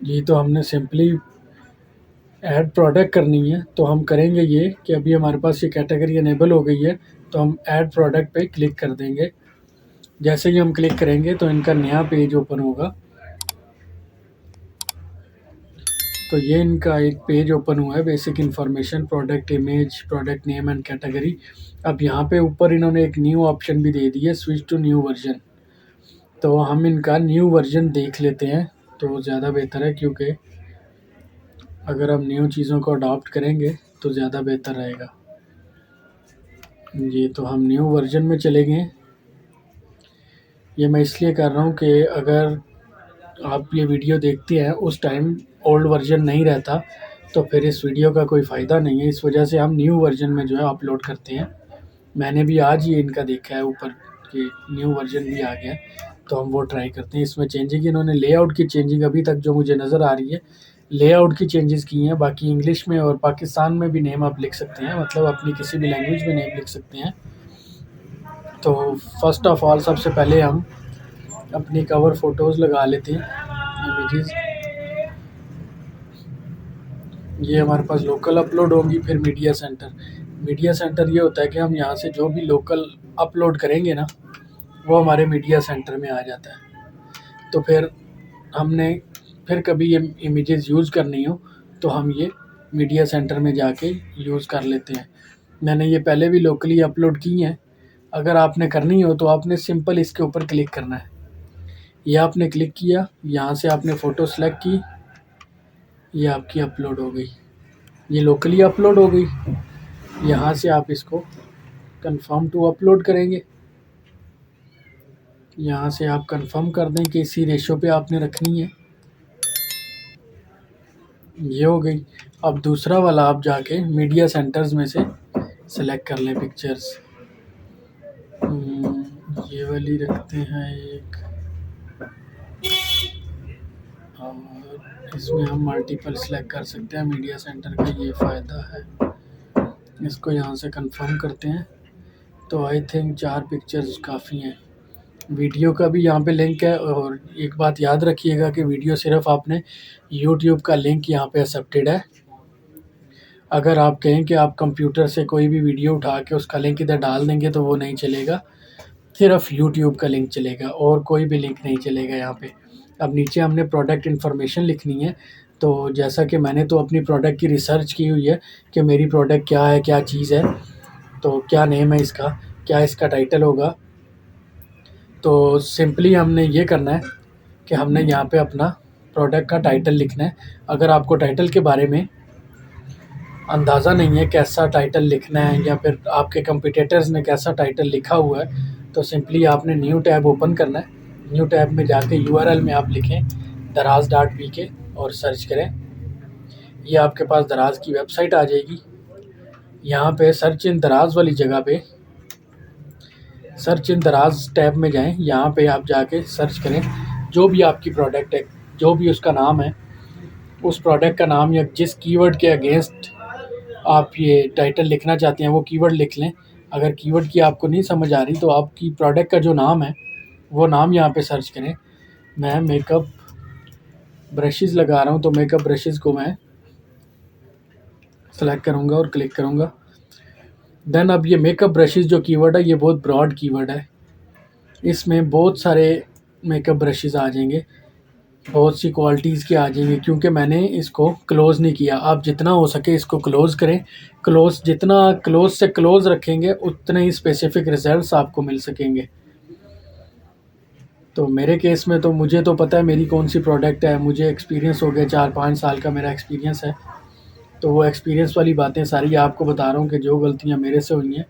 जी, तो हमने simply add product करनी है, तो हम करेंगे ये कि अभी हमारे पास ये कैटेगरी इनेबल हो गई है, तो हम ऐड प्रोडक्ट पे क्लिक कर देंगे। जैसे ही हम क्लिक करेंगे तो इनका नया पेज ओपन होगा। तो ये इनका एक पेज ओपन हुआ है, basic information, product image, product name and category. अब यहाँ पे ऊपर इन्होंने एक न्यू ऑप्शन भी दे दी है, स्विच टू न्यू वर्जन। तो हम इनका न्यू वर्जन देख लेते हैं तो ज़्यादा बेहतर है, क्योंकि अगर हम न्यू चीज़ों को अडॉप्ट करेंगे तो ज़्यादा बेहतर रहेगा। जी, तो हम न्यू वर्जन में चले गए। ये मैं इसलिए कर रहा हूँ कि अगर आप ये वीडियो देखते हैं उस टाइम ओल्ड वर्जन नहीं रहता, तो फिर इस वीडियो का कोई फ़ायदा नहीं है। इस वजह से हम न्यू वर्जन में जो है अपलोड करते हैं। मैंने भी आज ही इनका देखा है ऊपर कि न्यू वर्जन भी आ गया, तो हम वो ट्राई करते हैं। इसमें चेंजिंग इन्होंने लेआउट की चेंजिंग अभी तक जो मुझे नज़र आ रही है, लेआउट की चेंजेस की हैं। बाकी इंग्लिश में और पाकिस्तान में भी नेम आप लिख सकते हैं, मतलब अपनी किसी भी लैंग्वेज में नेम लिख सकते हैं। तो फर्स्ट ऑफ ऑल सबसे पहले हम अपनी कवर फ़ोटोज़ लगा लेते हैं, इमेजेस। ये हमारे पास लोकल अपलोड होंगी, फिर मीडिया सेंटर। मीडिया सेंटर ये होता है कि हम यहाँ से जो भी लोकल अपलोड करेंगे ना, वो हमारे मीडिया सेंटर में आ जाता है। तो फिर हमने फिर कभी ये इमेजेस यूज़ करनी हो तो हम ये मीडिया सेंटर में जाके यूज़ कर लेते हैं। मैंने ये पहले भी लोकली अपलोड की हैं। अगर आपने करनी हो तो आपने सिंपल इसके ऊपर क्लिक करना है। ये आपने क्लिक किया, यहाँ से आपने फ़ोटो सेलेक्ट की, ये आपकी अपलोड हो गई। ये लोकली अपलोड हो गई। यहाँ से आप इसको कंफर्म टू अपलोड करेंगे। यहाँ से आप कंफर्म कर दें कि इसी रेशो पे आपने रखनी है। ये हो गई। अब दूसरा वाला आप जाके मीडिया सेंटर्स में से सेलेक्ट कर लें पिक्चर्स। ये वाली रखते हैं एक, और इसमें हम मल्टीपल सेलेक्ट कर सकते हैं। मीडिया सेंटर का ये फ़ायदा है। इसको यहाँ से कंफर्म करते हैं। तो आई थिंक 4 पिक्चर्स काफ़ी हैं। वीडियो का भी यहाँ पे लिंक है, और एक बात याद रखिएगा कि वीडियो सिर्फ आपने यूट्यूब का लिंक यहाँ पे एक्सेप्टेड है। अगर आप कहें कि आप कंप्यूटर से कोई भी वीडियो उठा के उसका लिंक इधर डाल देंगे तो वो नहीं चलेगा, सिर्फ यूट्यूब का लिंक चलेगा और कोई भी लिंक नहीं चलेगा यहाँ पे। अब नीचे हमने प्रोडक्ट इन्फॉर्मेशन लिखनी है। तो जैसा कि मैंने तो अपनी प्रोडक्ट की रिसर्च की हुई है कि मेरी प्रोडक्ट क्या है, क्या चीज़ है, तो क्या नेम है इसका, क्या इसका टाइटल होगा। तो सिंपली हमने ये करना है कि हमने यहाँ पे अपना प्रोडक्ट का टाइटल लिखना है। अगर आपको टाइटल के बारे में अंदाज़ा नहीं है कैसा टाइटल लिखना है, या फिर आपके कंपटीटर्स ने कैसा टाइटल लिखा हुआ है, तो सिंपली आपने न्यू टैब ओपन करना है। न्यू टैब में जाके यूआरएल में आप लिखें daraz.pk और सर्च करें। ये आपके पास दराज की वेबसाइट आ जाएगी। यहाँ पे सर्च इन दराज वाली जगह पे सर्च इन दराज टैब में जाएं। यहाँ पे आप जाके सर्च करें जो भी आपकी प्रोडक्ट है, जो भी उसका नाम है, उस प्रोडक्ट का नाम या जिस कीवर्ड के अगेंस्ट आप ये टाइटल लिखना चाहते हैं वो कीवर्ड लिख लें। अगर कीवर्ड की आपको नहीं समझ आ रही तो आपकी प्रोडक्ट का जो नाम है वो नाम यहाँ पे सर्च करें। मैं मेकअप ब्रशेज़ लगा रहा हूँ, तो मेकअप ब्रशेज़ को मैं सेलेक्ट करूँगा और क्लिक करूँगा। देन अब ये मेकअप ब्रशेज़ जो कीवर्ड है ये बहुत ब्रॉड कीवर्ड है। इसमें बहुत सारे मेकअप ब्रशेज़ आ जाएंगे, बहुत सी क्वालिटीज़ के आ जाएंगे, क्योंकि मैंने इसको क्लोज़ नहीं किया। आप जितना हो सके इसको क्लोज़ करें। जितना क्लोज़ से क्लोज़ रखेंगे उतने ही स्पेसिफ़िक रिज़ल्ट्स आपको मिल सकेंगे। तो मेरे केस में तो मुझे तो पता है मेरी कौन सी प्रोडक्ट है, मुझे एक्सपीरियंस हो गया, 4-5 साल का मेरा एक्सपीरियंस है। तो वो एक्सपीरियंस वाली बातें सारी आपको बता रहा हूँ कि जो गलतियाँ मेरे से हुई हैं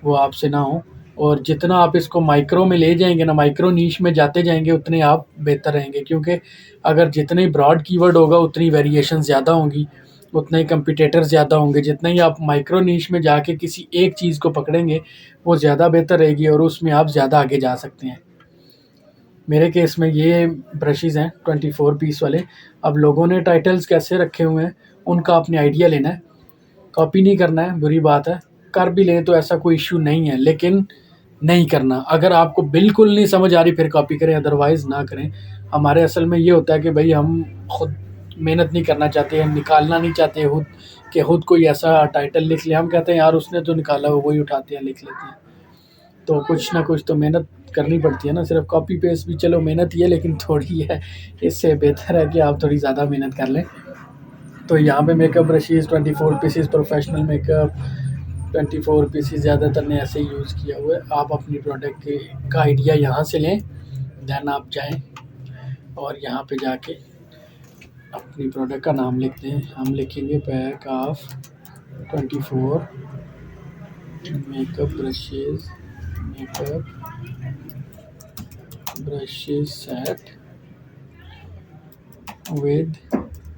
वो आपसे ना हो। और जितना आप इसको माइक्रो में ले जाएंगे ना, माइक्रो नीश में जाते जाएंगे, उतने आप बेहतर रहेंगे। क्योंकि अगर जितने ब्रॉड कीवर्ड होगा उतनी वेरिएशन ज़्यादा होंगी, उतने ही कंपटीटर ज़्यादा होंगे। जितना ही आप माइक्रो नीश में जाके किसी एक चीज़ को पकड़ेंगे वो ज़्यादा बेहतर रहेगी और उसमें आप ज़्यादा आगे जा सकते हैं। मेरे केस में ये ब्रशेज़ हैं 24 पीस वाले। अब लोगों ने टाइटल्स कैसे रखे हुए हैं उनका आपने आइडिया लेना है, कॉपी नहीं करना है। बुरी बात है, कर भी लें तो ऐसा कोई इश्यू नहीं है, लेकिन नहीं करना। अगर आपको बिल्कुल नहीं समझ आ रही फिर कॉपी करें, अदरवाइज़ ना करें। हमारे असल में ये होता है कि भाई हम खुद मेहनत नहीं करना चाहते, निकालना नहीं चाहते खुद कि खुद कोई ऐसा टाइटल लिख ले। हम कहते हैं यार उसने जो निकाला हो वही उठाते हैं, लिख लेते हैं। तो कुछ ना कुछ तो मेहनत करनी पड़ती है ना, सिर्फ कॉपी पेस्ट भी चलो मेहनत ही है लेकिन थोड़ी है, इससे बेहतर है कि आप थोड़ी ज़्यादा मेहनत कर लें। तो यहाँ पे makeup brushes 24 pieces, professional makeup 24 pieces ज़्यादातर ने ऐसे ही यूज़ किया हुआ है। आप अपनी प्रोडक्ट का आइडिया यहाँ से लें, देन आप जाएं और यहाँ पे जाके अपनी प्रोडक्ट का नाम लिखते हैं। हम लिखेंगे pack of 24 makeup brushes set with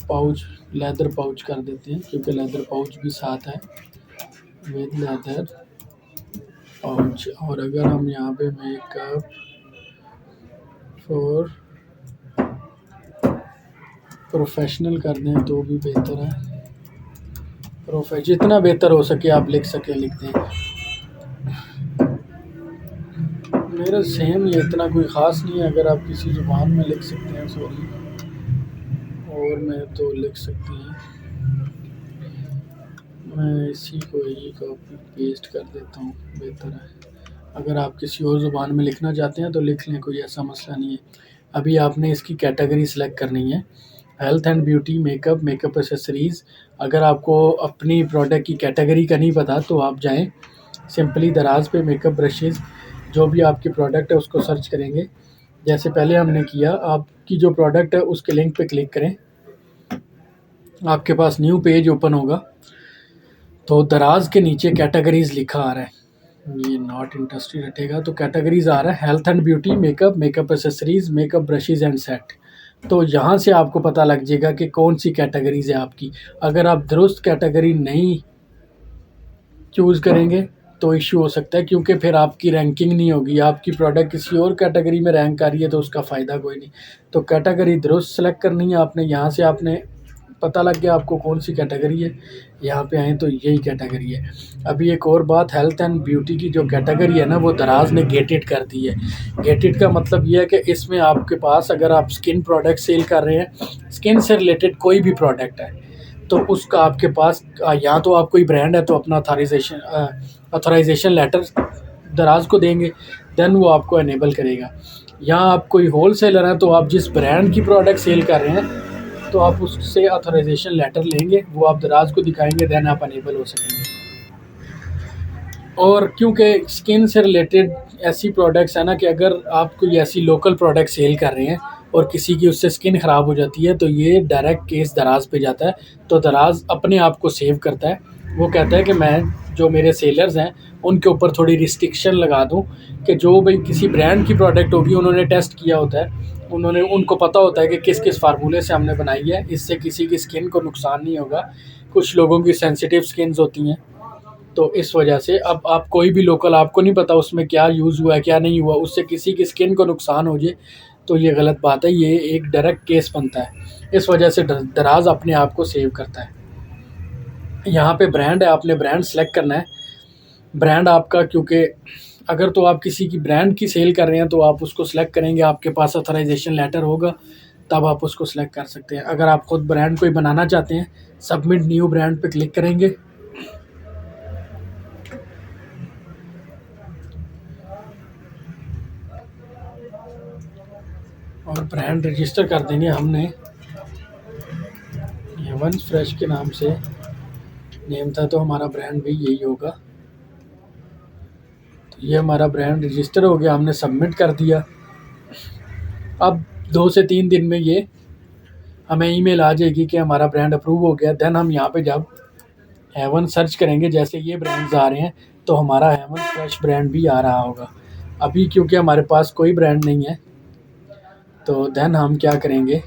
pouch, leather pouch कर देते हैं क्योंकि लेदर पाउच भी साथ है, विद लेदर पाउच। और अगर हम यहाँ पे मेकअप फॉर प्रोफेशनल कर दें तो भी बेहतर है। जितना बेहतर हो सके आप लिख सके लिखते हैं। मेरा सेम ये इतना कोई ख़ास नहीं है, अगर आप किसी ज़ुबान में लिख सकते हैं सॉरी, और मैं तो लिख सकते हैं। मैं इसी को ही कॉपी पेस्ट कर देता हूँ, बेहतर है। अगर आप किसी और ज़ुबान में लिखना चाहते हैं तो लिख लें, कोई ऐसा मसला नहीं है। अभी आपने इसकी कैटेगरी सेलेक्ट करनी है, health and beauty, makeup, makeup accessories. अगर आपको अपनी प्रोडक्ट की कैटेगरी का नहीं पता तो आप जाएं सिंपली दराज पे मेकअप ब्रशेज़, जो भी आपकी प्रोडक्ट है उसको सर्च करेंगे जैसे पहले हमने किया। आपकी जो प्रोडक्ट है उसके लिंक पे क्लिक करें, आपके पास न्यू पेज ओपन होगा। तो दराज के नीचे कैटेगरीज़ लिखा आ रहा है, ये नॉट इंटरेस्टेड हटेगा तो कैटेगरीज़ आ रहा है health and beauty, makeup, makeup accessories, makeup brushes and set. तो यहाँ से आपको पता लग जाएगा कि कौन सी कैटेगरीज़ है आपकी। अगर आप दुरुस्त कैटेगरी नहीं चूज़ करेंगे तो इश्यू हो सकता है, क्योंकि फिर आपकी रैंकिंग नहीं होगी। आपकी प्रोडक्ट किसी और कैटेगरी में रैंक आ रही है तो उसका फ़ायदा कोई नहीं। तो कैटेगरी दुरुस्त सेलेक्ट करनी है आपने। यहाँ से आपने पता लग गया आपको कौन सी कैटेगरी है, यहाँ पे आएँ तो यही कैटेगरी है। अभी एक और बात, हेल्थ एंड ब्यूटी की जो कैटेगरी है ना वो दराज ने गेटेड कर दी है। गेटेड का मतलब ये है कि इसमें आपके पास अगर आप स्किन प्रोडक्ट सेल कर रहे हैं, स्किन से रिलेटेड कोई भी प्रोडक्ट है तो उसका आपके पास या तो आप कोई ब्रांड है तो अपना ऑथराइजेशन लेटर दराज को देंगे, देन वो आपको इनेबल करेगा। या आप कोई होल सेलर हैं तो आप जिस ब्रांड की प्रोडक्ट सेल कर रहे हैं तो आप उससे ऑथराइजेशन लेटर लेंगे, वो आप दराज को दिखाएंगे, देन आप अनेबल हो सकेंगे। और क्योंकि स्किन से रिलेटेड ऐसी प्रोडक्ट्स है ना कि अगर आप कोई ऐसी लोकल प्रोडक्ट सेल कर रहे हैं और किसी की उससे स्किन ख़राब हो जाती है तो ये डायरेक्ट केस दराज पे जाता है। तो दराज अपने आप को सेव करता है, वो कहता है कि मैं जो मेरे सेलर्स हैं उनके ऊपर थोड़ी रिस्ट्रिक्शन लगा दूं कि जो भाई किसी ब्रांड की प्रोडक्ट होगी उन्होंने टेस्ट किया होता है, उनको पता होता है कि किस किस फार्मूले से हमने बनाई है, इससे किसी की स्किन को नुकसान नहीं होगा। कुछ लोगों की सेंसिटिव स्किन्स होती हैं तो इस वजह से अब आप कोई भी लोकल, आपको नहीं पता उसमें क्या यूज़ हुआ है क्या नहीं हुआ, उससे किसी की स्किन को नुकसान हो जाए तो ये गलत बात है, ये एक डायरेक्ट केस बनता है। इस वजह से दराज अपने आप को सेव करता है। यहाँ पे ब्रांड है, आपने ब्रांड सेलेक्ट करना है। ब्रांड आपका, क्योंकि अगर तो आप किसी की ब्रांड की सेल कर रहे हैं तो आप उसको सेलेक्ट करेंगे, आपके पास ऑथराइजेशन लेटर होगा तब आप उसको सेलेक्ट कर सकते हैं। अगर आप खुद ब्रांड कोई बनाना चाहते हैं, सबमिट न्यू ब्रांड पे क्लिक करेंगे। और ब्रांड रजिस्टर कर देंगे हमने, हेवंस फ्रेश के नाम से नेम था तो हमारा ब्रांड भी यही होगा। तो ये हमारा ब्रांड रजिस्टर हो गया, हमने सबमिट कर दिया। अब 2 से 3 दिन में ये हमें ईमेल आ जाएगी कि हमारा ब्रांड अप्रूव हो गया। देन हम यहाँ पे जब हेवन सर्च करेंगे, जैसे ये ब्रांड्स आ रहे हैं तो हमारा हेवन फ्रेश ब्रांड भी आ रहा होगा। अभी क्योंकि हमारे पास कोई ब्रांड नहीं है तो देन हम क्या करेंगे,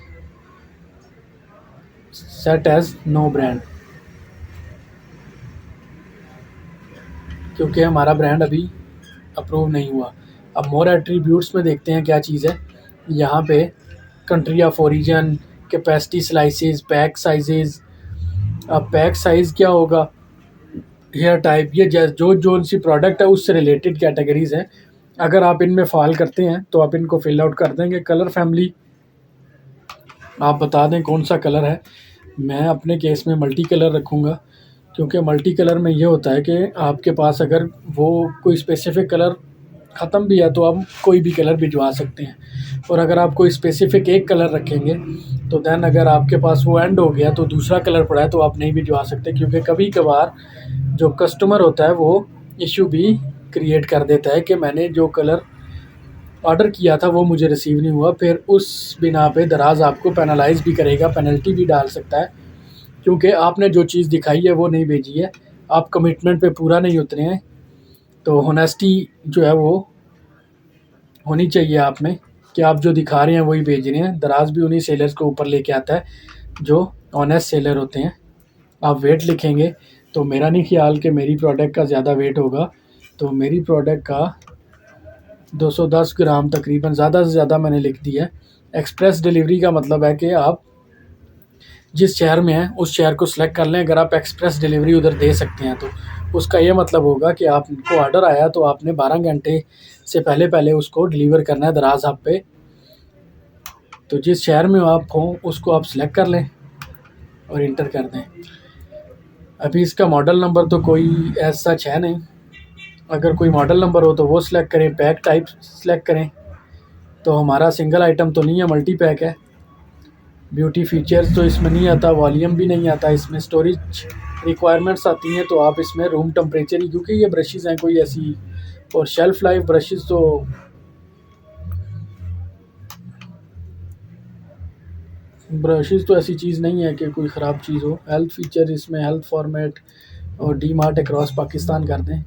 सेट एज नो ब्रांड, क्योंकि हमारा ब्रांड अभी अप्रूव नहीं हुआ। अब मोर एट्रीब्यूट्स में देखते हैं क्या चीज़ है। यहाँ पे country of origin, capacity slices, pack sizes. अब पैक साइज़ क्या होगा, हेयर टाइप, ये जो सी प्रोडक्ट है उससे रिलेटेड कैटेगरीज़ हैं। अगर आप इनमें फॉल करते हैं तो आप इनको फिल आउट कर देंगे। कलर फैमिली आप बता दें कौन सा कलर है। मैं अपने केस में मल्टी कलर रखूँगा, क्योंकि मल्टी कलर में ये होता है कि आपके पास अगर वो कोई स्पेसिफ़िक कलर ख़त्म भी है तो आप कोई भी कलर भिजवा सकते हैं। और अगर आप कोई स्पेसिफ़िक एक कलर रखेंगे तो देन अगर आपके पास वो एंड हो गया तो दूसरा कलर पड़ा है तो आप नहीं भिजवा सकते, क्योंकि कभी-कभार जो कस्टमर होता है वो इश्यू भी क्रिएट कर देता है कि मैंने जो कलर ऑर्डर किया था वो मुझे रिसीव नहीं हुआ। फिर उस बिना पे दराज़ आपको पेनलाइज़ भी करेगा, पेनल्टी भी डाल सकता है, क्योंकि आपने जो चीज़ दिखाई है वो नहीं भेजी है, आप कमिटमेंट पे पूरा नहीं उतरे हैं। तो होनेस्टी जो है वो होनी चाहिए आप में, कि आप जो दिखा रहे हैं वही भेज रहे हैं। दराज़ भी उन्हीं सेलर्स को ऊपर लेके आता है जो ऑनेस्ट सेलर होते हैं। आप वेट लिखेंगे तो मेरा नहीं ख्याल कि मेरी प्रोडक्ट का ज़्यादा वेट होगा, तो मेरी प्रोडक्ट का 210 ग्राम तकरीबन ज़्यादा से ज़्यादा मैंने लिख दिया है। एक्सप्रेस डिलीवरी का मतलब है कि आप जिस शहर में हैं उस शहर को सिलेक्ट कर लें। अगर आप एक्सप्रेस डिलीवरी उधर दे सकते हैं तो उसका ये मतलब होगा कि आपको ऑर्डर आया तो आपने 12 घंटे से पहले उसको डिलीवर करना है दराज़ आप पे। तो जिस शहर में आप हों उसको आप सिलेक्ट कर लें और इंटर कर दें। अभी इसका मॉडल नंबर तो कोई एज सच है नहीं, अगर कोई मॉडल नंबर हो तो वो सिलेक्ट करें। पैक टाइप सिलेक्ट करें, तो हमारा सिंगल आइटम तो नहीं है, मल्टी पैक है। ब्यूटी फीचर्स तो इसमें नहीं आता, वॉल्यूम भी नहीं आता इसमें। स्टोरेज रिक्वायरमेंट्स आती हैं तो आप इसमें रूम टेम्परेचर ही, क्योंकि ये ब्रशेज़ हैं कोई ऐसी, और शेल्फ़ लाइफ ब्रशेज़ तो ऐसी चीज़ नहीं है कि कोई ख़राब चीज़ हो। हेल्थ फीचर इसमें हेल्थ फॉर्मेट और डी मार्ट अक्रॉस पाकिस्तान कर दें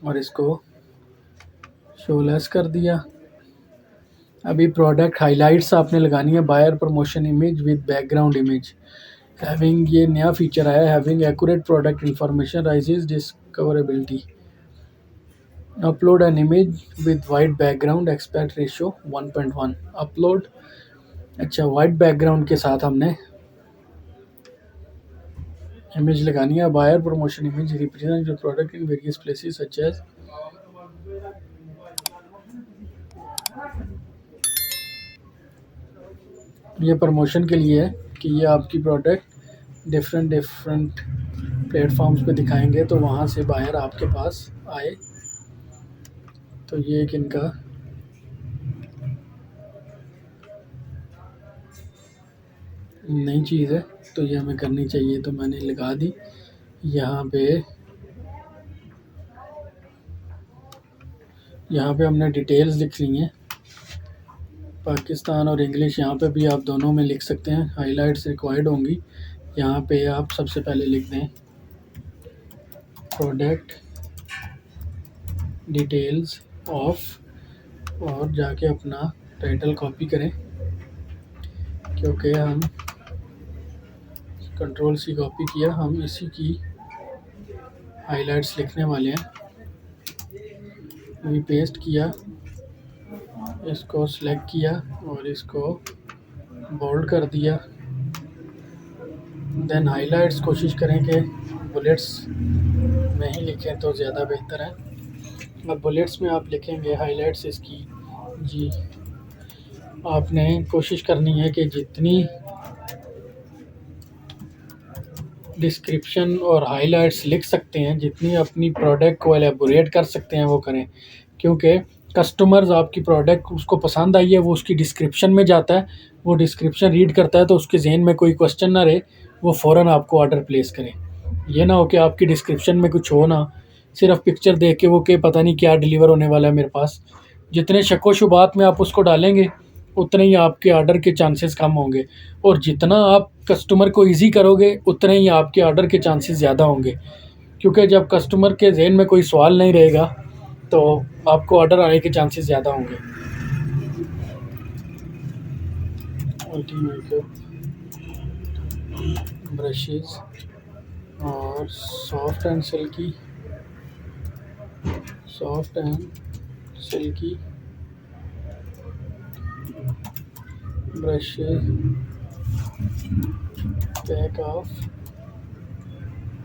और इसको शो लेस कर दिया। अभी प्रोडक्ट हाइलाइट्स आपने लगानी है, buyer promotion image with background image having, ये नया फीचर आया है। Having accurate product information raises discoverability. Upload an image with white background, expect ratio 1.1। Upload, अच्छा वाइट बैकग्राउंड के साथ हमने इमेज लगानी है। Buyer promotion image represent your product in various places such as, ये प्रमोशन के लिए है कि ये आपकी प्रोडक्ट डिफरेंट प्लेटफॉर्म्स पे दिखाएंगे तो वहाँ से बायर आपके पास आए। तो ये एक इनका नई चीज़ है, तो ये हमें करनी चाहिए, तो मैंने लगा दी। यहाँ पे हमने डिटेल्स लिख ली हैं, पाकिस्तान और इंग्लिश। यहाँ पे भी आप दोनों में लिख सकते हैं, हाइलाइट्स रिक्वायर्ड होंगी। यहाँ पे आप सबसे पहले लिख दें प्रोडक्ट डिटेल्स ऑफ, और जाके अपना टाइटल कॉपी करें, क्योंकि हम कंट्रोल सी कॉपी किया, हम इसी की हाइलाइट्स लिखने वाले हैं। अभी पेस्ट किया, इसको सिलेक्ट किया और इसको बोल्ड कर दिया। देन हाइलाइट्स कोशिश करें कि बुलेट्स में ही लिखें तो ज़्यादा बेहतर है। अब बुलेट्स में आप लिखेंगे हाइलाइट्स इसकी जी, आपने कोशिश करनी है कि जितनी डिस्क्रिप्शन और हाइलाइट्स लिख सकते हैं, जितनी अपनी प्रोडक्ट को एलेबोरेट कर सकते हैं वो करें, क्योंकि कस्टमर्स आपकी प्रोडक्ट उसको पसंद आई है, वो उसकी डिस्क्रिप्शन में जाता है, वो डिस्क्रिप्शन रीड करता है तो उसके जहन में कोई क्वेश्चन ना रहे, वो फ़ौरन आपको ऑर्डर प्लेस करे। ये ना हो कि आपकी डिस्क्रिप्शन में कुछ हो ना, सिर्फ पिक्चर देख के वो कि पता नहीं क्या डिलीवर होने वाला है मेरे पास। जितने शक शुबात में आप उसको डालेंगे उतने ही आपके ऑर्डर के चांसेस कम होंगे, और जितना आप कस्टमर को इजी करोगे उतने ही आपके ऑर्डर के चांसेस ज़्यादा होंगे, क्योंकि जब कस्टमर के जहन में कोई सवाल नहीं रहेगा तो आपको ऑर्डर आने के चांसेस ज़्यादा होंगे। मेकअप ब्रशेज़ और soft and silky brushes, pack of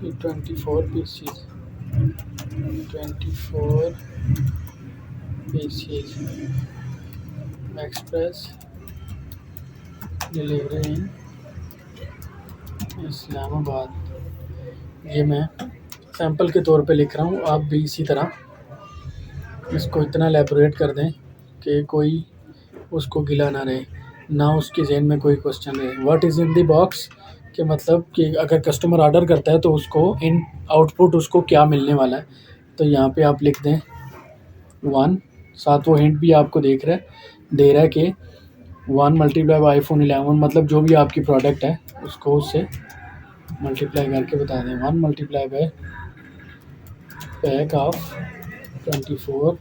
24 pieces, 24 pieces, express delivery in Islamabad. ये मैं सैंपल के तौर पे लिख रहा हूँ, आप भी इसी तरह इसको इतना एलेबोरेट कर दें कि कोई उसको गिला ना रहे, ना उसके जहन में कोई क्वेश्चन रहे। What is in the box के मतलब कि अगर कस्टमर ऑर्डर करता है तो उसको इन आउटपुट उसको क्या मिलने वाला है। तो यहाँ पे आप लिख दें 1, साथ वो हिंट भी आपको दे रहा है कि 1 मल्टीप्लाई बाई iPhone 11 मतलब जो भी आपकी प्रोडक्ट है उसको उससे मल्टीप्लाई करके बता दें। 1 multiply by pack of 24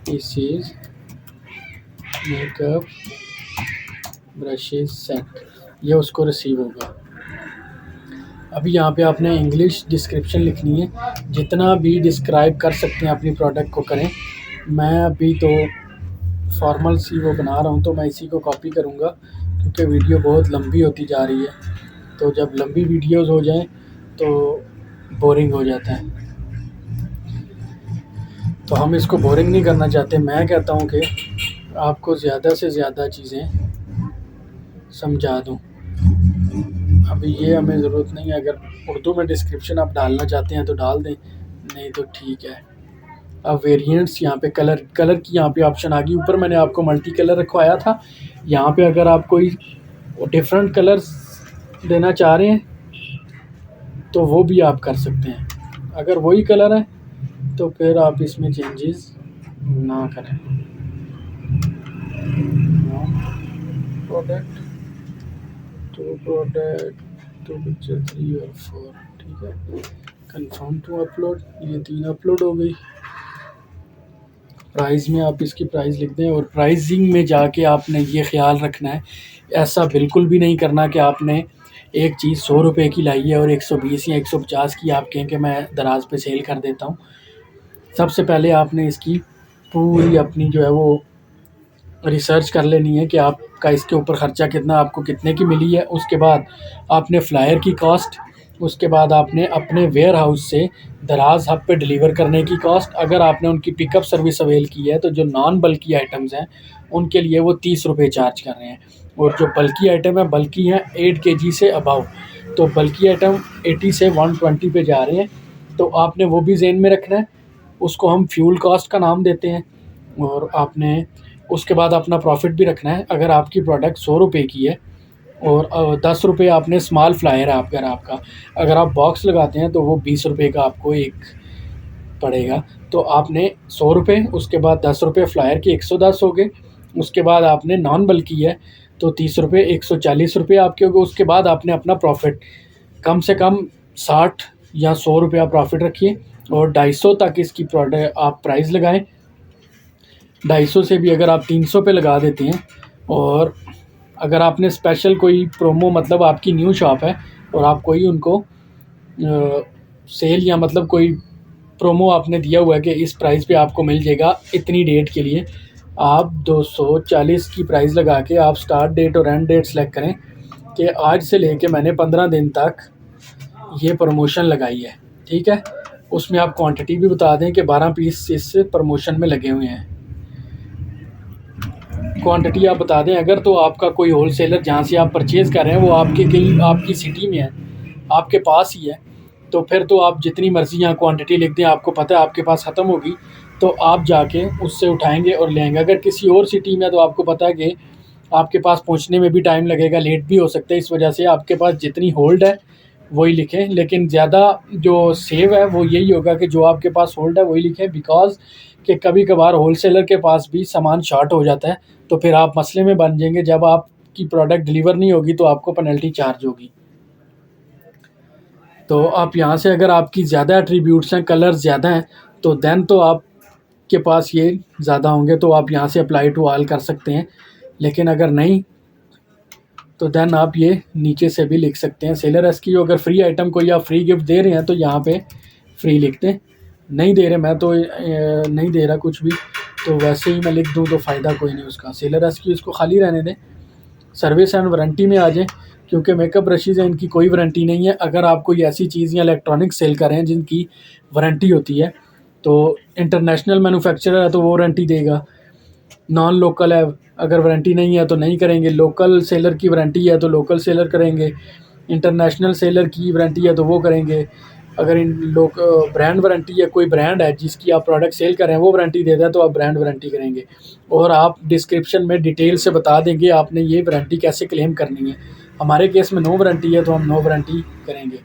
pieces makeup brushes set, ये उसको रिसीव होगा। अभी यहाँ पे आपने इंग्लिश डिस्क्रिप्शन लिखनी है, जितना भी डिस्क्राइब कर सकते हैं अपनी प्रोडक्ट को करें। मैं अभी तो फॉर्मल सी वो बना रहा हूँ तो मैं इसी को कॉपी करूँगा क्योंकि वीडियो बहुत लंबी होती जा रही है। तो जब लंबी वीडियोस हो जाएं तो बोरिंग हो जाता है, तो हम इसको बोरिंग नहीं करना चाहते। मैं कहता हूँ कि आपको ज़्यादा से ज़्यादा चीज़ें समझा दूँ। अभी ये हमें ज़रूरत नहीं है, अगर उर्दू में डिस्क्रिप्शन आप डालना चाहते हैं तो डाल दें, नहीं तो ठीक है। अब वेरिएंट्स यहाँ पे कलर की यहाँ पे ऑप्शन आ गई। ऊपर मैंने आपको मल्टी कलर रखवाया था, यहाँ पे अगर आप कोई डिफरेंट कलर्स देना चाह रहे हैं तो वो भी आप कर सकते हैं। अगर वही कलर है तो फिर आप इसमें चेंजेस ना करें। प्रोडक्ट टू पिक्चर 3 और 4, ठीक है। कंफर्म टू अपलोड, ये 3 अपलोड हो गई। प्राइस में आप इसकी प्राइस लिख दें, और प्राइसिंग में जाके आपने ये ख्याल रखना है, ऐसा बिल्कुल भी नहीं करना कि आपने एक चीज़ 100 रुपये की लाई है और 120 या 150 की आप कहें कि मैं दराज पे सेल कर देता हूँ। सबसे पहले आपने इसकी पूरी अपनी जो है वो रिसर्च कर लेनी है कि आपका इसके ऊपर ख़र्चा कितना, आपको कितने की मिली है। उसके बाद आपने फ्लायर की कॉस्ट, उसके बाद आपने अपने वेयर हाउस से दराज हब पे डिलीवर करने की कॉस्ट। अगर आपने उनकी पिकअप सर्विस अवेल की है तो जो नॉन बल्कि आइटम्स हैं उनके लिए वो 30 रुपये चार्ज कर रहे हैं, और जो बल्कि आइटम है, बल्कि हैं 8 kg से अबाव, तो बल्कि आइटम 80 से 120 पे जा रहे हैं। तो आपने वो भी जेन में रखना है, उसको हम फ्यूल कॉस्ट का नाम देते हैं। और आपने उसके बाद अपना प्रॉफिट भी रखना है। अगर आपकी प्रोडक्ट 100 रुपये की है और 10 रुपये आपने स्मॉल फ्लायर है आपका, अगर आप बॉक्स लगाते हैं तो वो 20 रुपये का आपको एक पड़ेगा। तो आपने 100 रुपये, उसके बाद 10 रुपये फ्लायर के 110 हो गए, उसके बाद आपने नॉन बल्कि है तो 30 रुपये, 140 रुपये आपके हो गए। उसके बाद आपने अपना प्रॉफिट कम से कम 60 या 100 रुपया प्रॉफिट रखिए, और 250 तक इसकी प्रोडक्ट आप प्राइस लगाएं। 250 से भी अगर आप 300 पे लगा देते हैं, और अगर आपने स्पेशल कोई प्रोमो, मतलब आपकी न्यू शॉप है और आप कोई उनको सेल या मतलब कोई प्रोमो आपने दिया हुआ है कि इस प्राइस पे आपको मिल जाएगा इतनी डेट के लिए, आप 240 की प्राइस लगा के आप स्टार्ट डेट और एंड डेट सेलेक्ट करें कि आज से लेके मैंने 15 दिन तक ये प्रमोशन लगाई है, ठीक है। उसमें आप क्वांटिटी भी बता दें कि 12 पीस इस प्रमोशन में लगे हुए हैं। क्वांटिटी आप बता दें। अगर तो आपका कोई होलसेलर जहाँ से आप परचेज़ कर रहे हैं वो आपके कहीं आपकी सिटी में है, आपके पास ही है, तो फिर तो आप जितनी मर्ज़ी यहाँ क्वांटिटी लिख दें, आपको पता है आपके पास ख़त्म होगी तो आप जाके उससे उठाएंगे और लेंगे। अगर किसी और सिटी में है तो आपको पता है कि आपके पास पहुँचने में भी टाइम लगेगा, लेट भी हो सकता है। इस वजह से आपके पास जितनी होल्ड है वही लिखें, लेकिन ज़्यादा जो सेव है वो यही होगा कि जो आपके पास होल्ड है वही लिखें, बिकॉज़ कि कभी कभार होलसेलर के पास भी सामान शॉर्ट हो जाता है, तो फिर आप मसले में बन जाएंगे। जब आपकी प्रोडक्ट डिलीवर नहीं होगी तो आपको पेनल्टी चार्ज होगी। तो आप यहाँ से अगर आपकी ज़्यादा एट्रीब्यूट्स हैं, कलर ज़्यादा हैं, तो देन तो आपके पास ये ज़्यादा होंगे, तो आप यहाँ से अप्लाई टू ऑल कर सकते हैं। लेकिन अगर नहीं तो देन आप ये नीचे से भी लिख सकते हैं। सेलर एसक्यू, अगर फ्री आइटम कोई आप फ्री गिफ्ट दे रहे हैं तो यहाँ पे फ्री लिख दें। नहीं दे रहे, मैं तो नहीं दे रहा कुछ भी, तो वैसे ही मैं लिख दूँ तो फ़ायदा कोई नहीं उसका। सेलर एसक्यू इसको खाली रहने दें। सर्विस एंड वारंटी में आ जाए, क्योंकि मेकअप ब्रशेज़ हैं इनकी कोई वारंटी नहीं है। अगर आप कोई ऐसी चीज़ या इलेक्ट्रॉनिक सेल कर रहे हैं जिनकी वारंटी होती है तो इंटरनेशनल मैन्युफैक्चरर है तो वो वारंटी देगा, नॉन लोकल है, अगर वारंटी नहीं है तो नहीं करेंगे। लोकल सेलर की वारंटी है तो लोकल सेलर करेंगे। इंटरनेशनल सेलर की वारंटी है तो वो करेंगे। अगर इन लोग ब्रांड वारंटी है, कोई ब्रांड है जिसकी आप प्रोडक्ट सेल कर रहे हैं वो वारंटी देता है तो आप ब्रांड वारंटी करेंगे। और आप डिस्क्रिप्शन में डिटेल से बता देंगे आपने ये वारंटी कैसे क्लेम करनी है। हमारे केस में नो वारंटी है तो हम नो वारंटी करेंगे।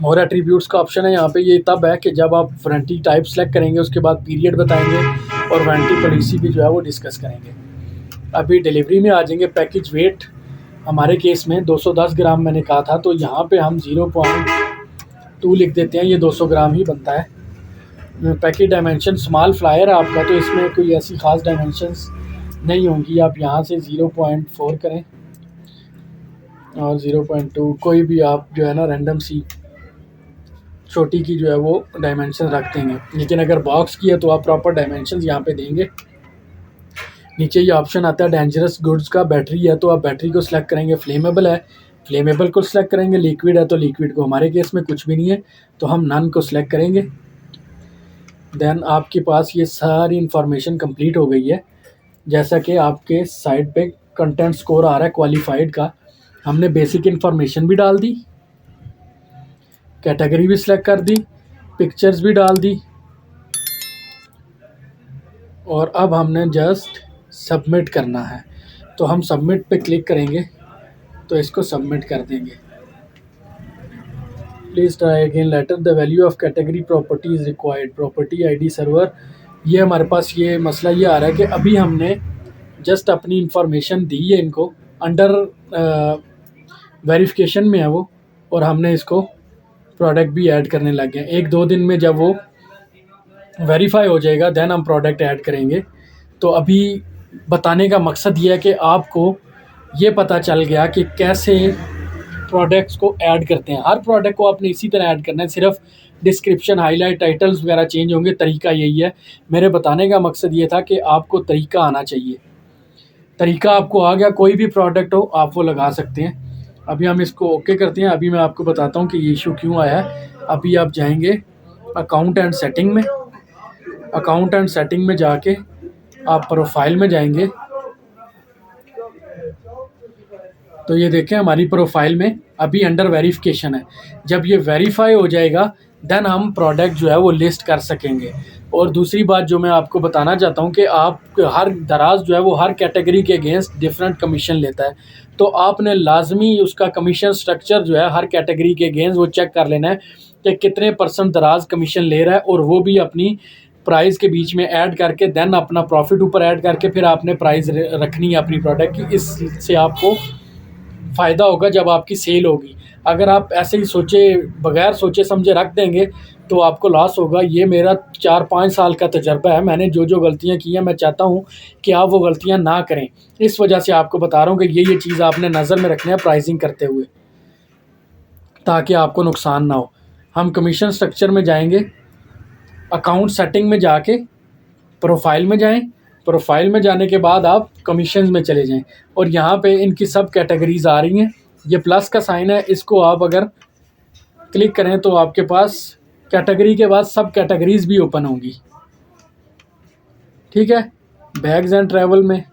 और एट्रीब्यूट्स का ऑप्शन है यहाँ पे, ये तब है कि जब आप वारंटी टाइप सेलेक्ट करेंगे उसके बाद पीरियड बताएंगे और वारंटी पॉलिसी भी जो है वो डिस्कस करेंगे। अभी डिलीवरी में आ जाएंगे। पैकेज वेट हमारे केस में 210 ग्राम मैंने कहा था, तो यहाँ पे हम 0.2 लिख देते हैं, ये 200 ग्राम ही बनता है। पैकेज डायमेंशन स्मॉल फ्लायर है आपका, तो इसमें कोई ऐसी ख़ास डायमेंशंस नहीं होंगी। आप यहाँ से 0.4 करें और 0.2 कोई भी आप जो है ना रैंडम सी छोटी की जो है वो डायमेंशन रख देंगे। लेकिन अगर बॉक्स की है तो आप प्रॉपर डायमेंशन यहाँ पे देंगे। नीचे ये ऑप्शन आता है डेंजरस गुड्स का, बैटरी है तो आप बैटरी को सिलेक्ट करेंगे। फ्लेमेबल है, फ्लेमेबल को सिलेक्ट करेंगे। लिक्विड है तो लिक्विड को, हमारे केस में कुछ भी नहीं है तो हम नन को सिलेक्ट करेंगे। देन आपके पास ये सारी इन्फॉर्मेशन कंप्लीट हो गई है। जैसा कि आपके साइड पे कंटेंट स्कोर आ रहा है क्वालिफाइड का, हमने बेसिक इन्फॉर्मेशन भी डाल दी, कैटेगरी भी सिलेक्ट कर दी, पिक्चर्स भी डाल दी, और अब हमने जस्ट सबमिट करना है। तो हम सबमिट पे क्लिक करेंगे तो इसको सबमिट कर देंगे। Please try again later, the value of category property is required, property ID server. ये हमारे पास ये मसला ये आ रहा है कि अभी हमने जस्ट अपनी इंफॉर्मेशन दी है इनको, अंडर वेरिफिकेशन में है वो, और हमने इसको प्रोडक्ट भी ऐड करने लग गए। 1-2 दिन में जब वो वेरीफाई हो जाएगा देन हम प्रोडक्ट ऐड करेंगे। तो अभी बताने का मकसद ये है कि आपको ये पता चल गया कि कैसे प्रोडक्ट्स को ऐड करते हैं। हर प्रोडक्ट को आपने इसी तरह ऐड करना है, सिर्फ डिस्क्रिप्शन, हाईलाइट, टाइटल्स वगैरह चेंज होंगे, तरीका यही है। मेरे बताने का मकसद ये था कि आपको तरीका आना चाहिए। तरीका आपको आ गया, कोई भी प्रोडक्ट हो आप वो लगा सकते हैं। अभी हम इसको ओके करते हैं। अभी मैं आपको बताता हूँ कि ये इशू क्यों आया है। अभी आप जाएंगे अकाउंट एंड सेटिंग में, अकाउंट एंड सेटिंग में जाके आप प्रोफाइल में जाएंगे तो ये देखें हमारी प्रोफाइल में अभी अंडर वेरिफिकेशन है। जब ये वेरीफाई हो जाएगा देन हम प्रोडक्ट जो है वो लिस्ट कर सकेंगे। और दूसरी बात जो मैं आपको बताना चाहता हूँ कि आप हर दराज जो है वो हर कैटेगरी के अगेंस्ट डिफरेंट कमीशन लेता है, तो आपने लाजमी उसका कमीशन स्ट्रक्चर जो है हर कैटेगरी के अगेंस्ट वो चेक कर लेना है कि कितने % दराज कमीशन ले रहा है, और वो भी अपनी प्राइस के बीच में ऐड करके देन अपना प्रॉफिट ऊपर ऐड करके फिर आपने प्राइस रखनी है अपनी प्रोडक्ट की। इससे आपको फ़ायदा होगा जब आपकी सेल होगी। अगर आप ऐसे ही सोचे बगैर सोचे समझे रख देंगे तो आपको लॉस होगा। ये मेरा 4-5 साल का तजर्बा है, मैंने जो जो गलतियाँ की हैं मैं चाहता हूँ कि आप वो गलतियाँ ना करें। इस वजह से आपको बता रहा हूँ कि ये चीज़ आपने नज़र में रखना है प्राइसिंग करते हुए, ताकि आपको नुकसान ना हो। हम कमीशन स्ट्रक्चर में जाएंगे, अकाउंट सेटिंग में जाके प्रोफाइल में जाएं। प्रोफाइल में जाने के बाद आप कमीशन में चले जाएं और यहाँ पे इनकी सब कैटेगरीज आ रही हैं। ये प्लस का साइन है, इसको आप अगर क्लिक करें तो आपके पास कैटेगरी के बाद सब कैटेगरीज भी ओपन होंगी। ठीक है, बैग्स एंड ट्रैवल में,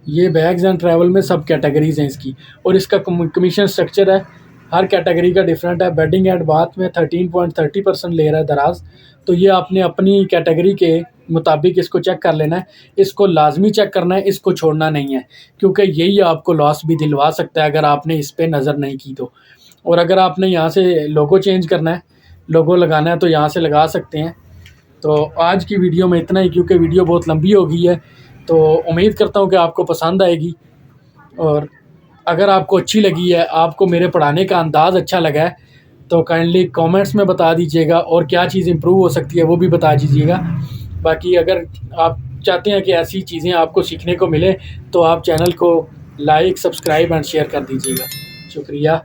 ये बैग्स एंड ट्रैवल में सब कैटेगरीज हैं इसकी, और इसका कमीशन स्ट्रक्चर है हर कैटेगरी का डिफरेंट है। बेडिंग एंड बाथ में 13.30% ले रहा है दराज। तो ये आपने अपनी कैटेगरी के मुताबिक इसको चेक कर लेना है, इसको लाजमी चेक करना है, इसको छोड़ना नहीं है, क्योंकि यही आपको लॉस भी दिलवा सकता है अगर आपने इस पर नज़र नहीं की तो। और अगर आपने यहाँ से लोगो चेंज करना है, लोगो लगाना है तो यहाँ से लगा सकते हैं। तो आज की वीडियो में इतना ही, क्योंकि वीडियो बहुत लंबी हो गई है, तो उम्मीद करता हूँ कि आपको पसंद आएगी। और अगर आपको अच्छी लगी है, आपको मेरे पढ़ाने का अंदाज़ अच्छा लगा है, तो काइंडली कमेंट्स में बता दीजिएगा, और क्या चीज़ इम्प्रूव हो सकती है वो भी बता दीजिएगा। बाकी अगर आप चाहते हैं कि ऐसी चीज़ें आपको सीखने को मिले तो आप चैनल को लाइक, सब्सक्राइब एंड शेयर कर दीजिएगा। शुक्रिया।